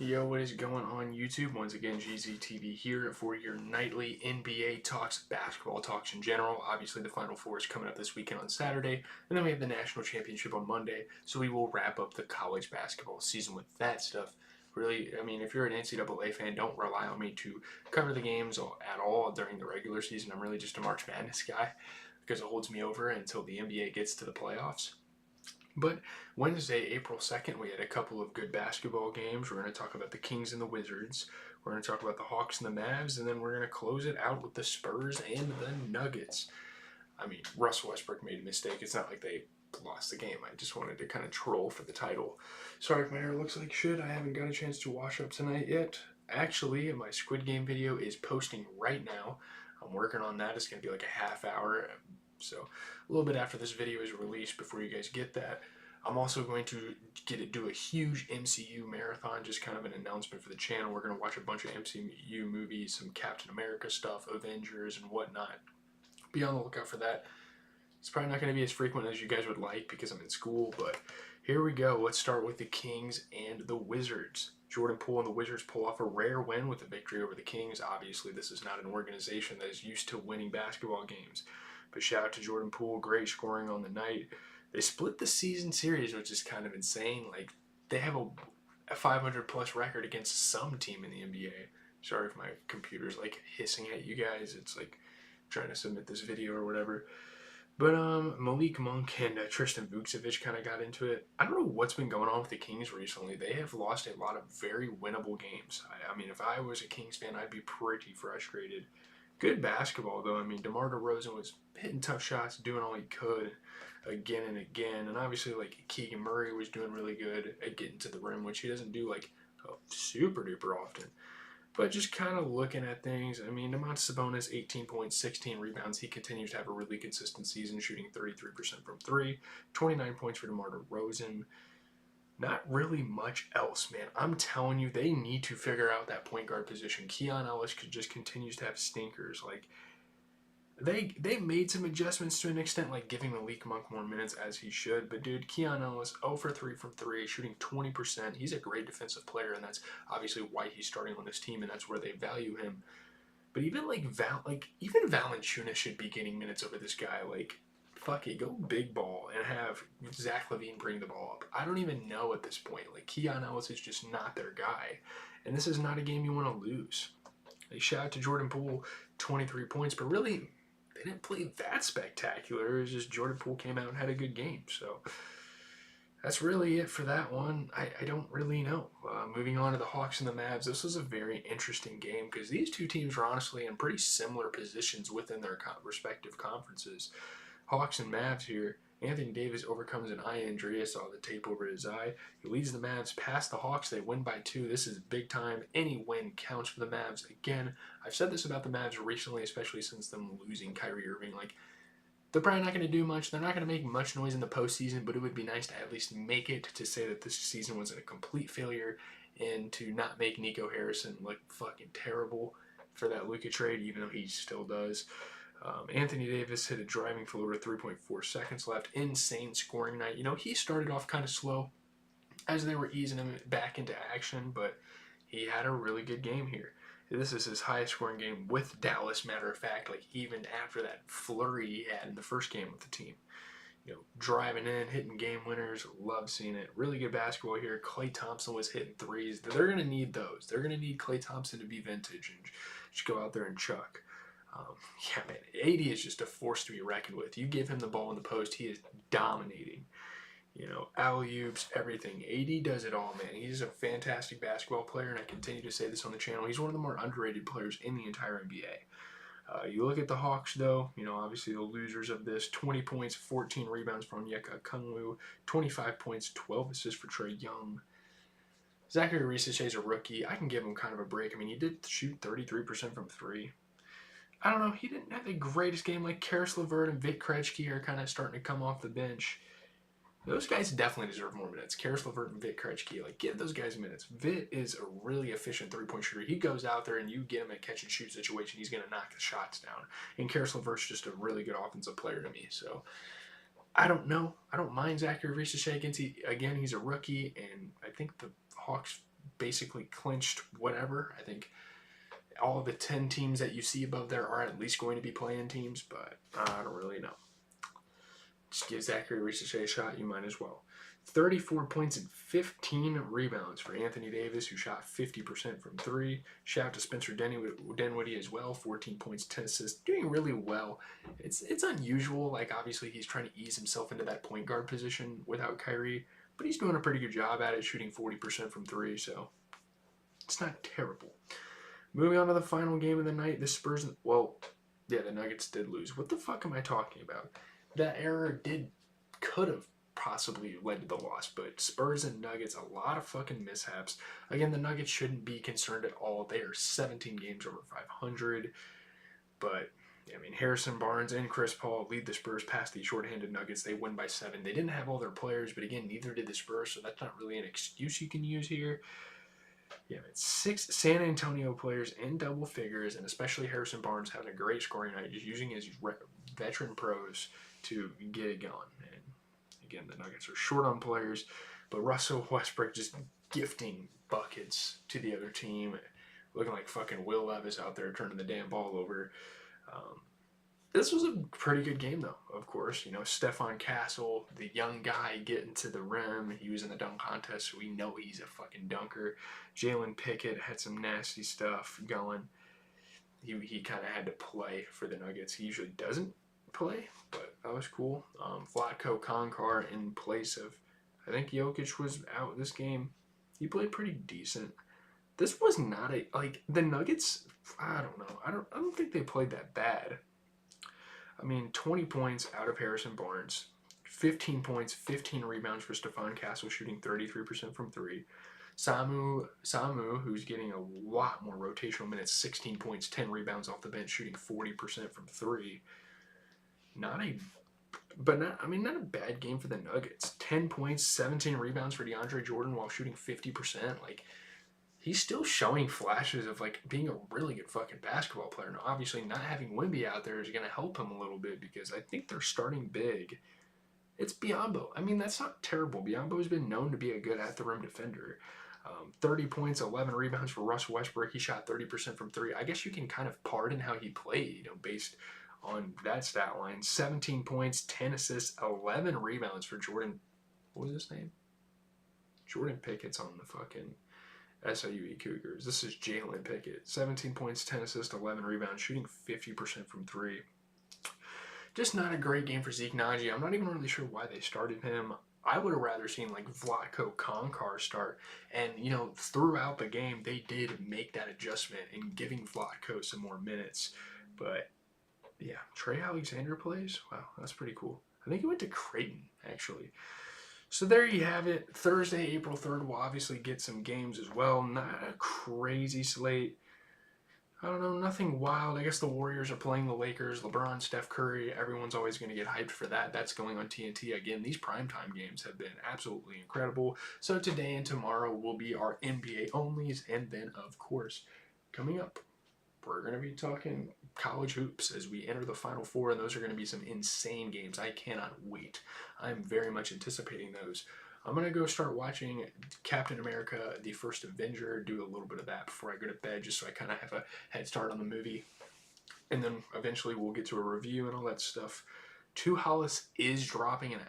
Yo, what is going on YouTube? Once again, GZTV here for your nightly NBA talks, basketball talks in general. Obviously, the Final Four is coming up this weekend on Saturday, and then we have the National Championship on Monday, so we will wrap up the college basketball season with that stuff. Really, I mean, if you're an NCAA fan, don't rely on me to cover the games at all during the regular season. I'm really just a March Madness guy because it holds me over until the NBA gets to the playoffs. But Wednesday, April 2nd, we had a couple of good basketball games. We're going to talk about the Kings and the Wizards. We're going to talk about the Hawks and the Mavs. And then we're going to close it out with the Spurs and the Nuggets. I mean, Russell Westbrook made a mistake. It's not like they lost the game. I just wanted to kind of troll for the title. Sorry if my hair looks like shit. I haven't got a chance to wash up tonight yet. Actually, my Squid Game video is posting right now. I'm working on that. It's going to be like a half hour. So a little bit after this video is released, before you guys get that, I'm also going to do a huge MCU marathon, just kind of an announcement for the channel. We're going to watch a bunch of MCU movies, some Captain America stuff, Avengers, and whatnot. Be on the lookout for that. It's probably not going to be as frequent as you guys would like because I'm in school, but here we go. Let's start with the Kings and the Wizards. Jordan Poole and the Wizards pull off a rare win with a victory over the Kings. Obviously, this is not an organization that is used to winning basketball games. But shout out to Jordan Poole, great scoring on the night. They split the season series, which is kind of insane. Like, they have a 500-plus record against some team in the NBA. Sorry if my computer's, like, hissing at you guys. It's, like, trying to submit this video or whatever. But Malik Monk and Tristan Vukcevic kind of got into it. I don't know what's been going on with the Kings recently. They have lost a lot of very winnable games. I mean, if I was a Kings fan, I'd be pretty frustrated. Good basketball, though. I mean, DeMar DeRozan was hitting tough shots, doing all he could again and again. And obviously, like, Keegan Murray was doing really good at getting to the rim, which he doesn't do, like, super-duper often. But just kind of looking at things, I mean, Domantas Sabonis, 18 points, 16 rebounds. He continues to have a really consistent season, shooting 33% from three. 29 points for DeMar DeRozan. Not really much else, man. I'm telling you, they need to figure out that point guard position. Keon Ellis just continues to have stinkers. Like, they made some adjustments to an extent, like giving Malik Monk more minutes as he should. But, dude, Keon Ellis, 0 for 3 from 3, shooting 20%. He's a great defensive player, and that's obviously why he's starting on this team, and that's where they value him. But even, even Valanciunas should be getting minutes over this guy. Like, fuck it, go big ball and have Zach LaVine bring the ball up. I don't even know at this point. Like, Keon Ellis is just not their guy. And this is not a game you want to lose. Like, shout out to Jordan Poole, 23 points. But really, they didn't play that spectacular. It was just Jordan Poole came out and had a good game. So that's really it for that one. I don't really know. Moving on to the Hawks and the Mavs, this was a very interesting game because these two teams were honestly in pretty similar positions within their respective conferences. Hawks and Mavs here. Anthony Davis overcomes an eye injury. I saw the tape over his eye. He leads the Mavs past the Hawks. They win by 2. This is big time. Any win counts for the Mavs. Again, I've said this about the Mavs recently, especially since them losing Kyrie Irving. Like, they're probably not going to do much. They're not going to make much noise in the postseason, but it would be nice to at least make it, to say that this season was a complete failure and to not make Nico Harrison look fucking terrible for that Luka trade, even though he still does. Anthony Davis hit a driving floater, 3.4 seconds left. Insane scoring night. You know, he started off kind of slow as they were easing him back into action, but he had a really good game here. This is his highest scoring game with Dallas, matter of fact, like even after that flurry he had in the first game with the team. You know, driving in, hitting game winners, love seeing it. Really good basketball here. Klay Thompson was hitting threes. They're going to need those. They're going to need Klay Thompson to be vintage and just go out there and chuck. Yeah, man, AD is just a force to be reckoned with. You give him the ball in the post, he is dominating. You know, alley-oops, everything. AD does it all, man. He's a fantastic basketball player, and I continue to say this on the channel. He's one of the more underrated players in the entire NBA. You look at the Hawks, though, you know, obviously the losers of this. 20 points, 14 rebounds from Onyeka Okongwu, 25 points, 12 assists for Trae Young. Zachary Rissache is a rookie. I can give him kind of a break. I mean, he did shoot 33% from 3. I don't know, he didn't have the greatest game. Like, Karis LeVert and Vic Krejci are kind of starting to come off the bench. Those guys definitely deserve more minutes. Karis LeVert and Vic Krejci, like, give those guys minutes. Vic is a really efficient three-point shooter. He goes out there and you get him a catch-and-shoot situation, he's going to knock the shots down. And Karis LeVert's just a really good offensive player to me. So, I don't know. I don't mind Zachary Rissache. Again, he's a rookie, and I think the Hawks basically clinched whatever. I think all the 10 teams that you see above there are at least going to be playing teams, but I don't really know. Just give Zachary Ricochet a shot, you might as well. 34 points and 15 rebounds for Anthony Davis, who shot 50% from three. Shout out to Spencer Dinwiddie as well, 14 points, 10 assists, doing really well. It's unusual, like obviously he's trying to ease himself into that point guard position without Kyrie, but he's doing a pretty good job at it, shooting 40% from three, so it's not terrible. Moving on to the final game of the night, the Spurs, the Nuggets did lose. What the fuck am I talking about? That error could have possibly led to the loss, but Spurs and Nuggets, a lot of fucking mishaps. Again, the Nuggets shouldn't be concerned at all. They are 17 games over 500, but I mean, Harrison Barnes and Chris Paul lead the Spurs past the shorthanded Nuggets. They win by 7. They didn't have all their players, but again, neither did the Spurs, so that's not really an excuse you can use here. Yeah, it's 6 San Antonio players in double figures, and especially Harrison Barnes having a great scoring night, just using his veteran pros to get it going. And again, the Nuggets are short on players, but Russell Westbrook just gifting buckets to the other team, looking like fucking Will Levis out there turning the damn ball over. This was a pretty good game, though, of course. You know, Stephon Castle, the young guy getting to the rim. He was in the dunk contest, so we know he's a fucking dunker. Jalen Pickett had some nasty stuff going. He kind of had to play for the Nuggets. He usually doesn't play, but that was cool. Vlatko Konkar in place of, I think Jokic was out this game. He played pretty decent. This was not the Nuggets, I don't know. I don't think they played that bad. I mean, 20 points out of Harrison Barnes, 15 points, 15 rebounds for Stephon Castle, shooting 33% from three. Samu, who's getting a lot more rotational minutes, 16 points, 10 rebounds off the bench, shooting 40% from three. Not a bad game for the Nuggets. 10 points, 17 rebounds for DeAndre Jordan while shooting 50%. He's still showing flashes of being a really good fucking basketball player. Now, obviously, not having Wemby out there is going to help him a little bit because I think they're starting big. It's Biyombo. I mean, that's not terrible. Biyombo's been known to be a good at-the-rim defender. 30 points, 11 rebounds for Russ Westbrook. He shot 30% from three. I guess you can kind of pardon how he played, based on that stat line. 17 points, 10 assists, 11 rebounds for Jordan. What was his name? Jordan Pickett's on the fucking SIUE Cougars. This is Jalen Pickett. 17 points, 10 assists, 11 rebounds, shooting 50% from three. Just not a great game for Zeke Naji. I'm not even really sure why they started him. I would have rather seen Vlatko Konkar start. And, throughout the game, they did make that adjustment in giving Vlatko some more minutes. But, yeah, Trey Alexander plays? Wow, that's pretty cool. I think he went to Creighton, actually. So there you have it. Thursday, April 3rd, we'll obviously get some games as well. Not a crazy slate. I don't know, nothing wild. I guess the Warriors are playing the Lakers. LeBron, Steph Curry, everyone's always going to get hyped for that. That's going on TNT. Again, these primetime games have been absolutely incredible. So today and tomorrow will be our NBA onlys. And then, of course, coming up, we're going to be talking college hoops as we enter the Final Four, and those are going to be some insane games. I cannot wait. I'm very much anticipating those. I'm going to go start watching Captain America, The First Avenger, do a little bit of that before I go to bed, just so I kind of have a head start on the movie. And then eventually we'll get to a review and all that stuff. Two Hollis is dropping an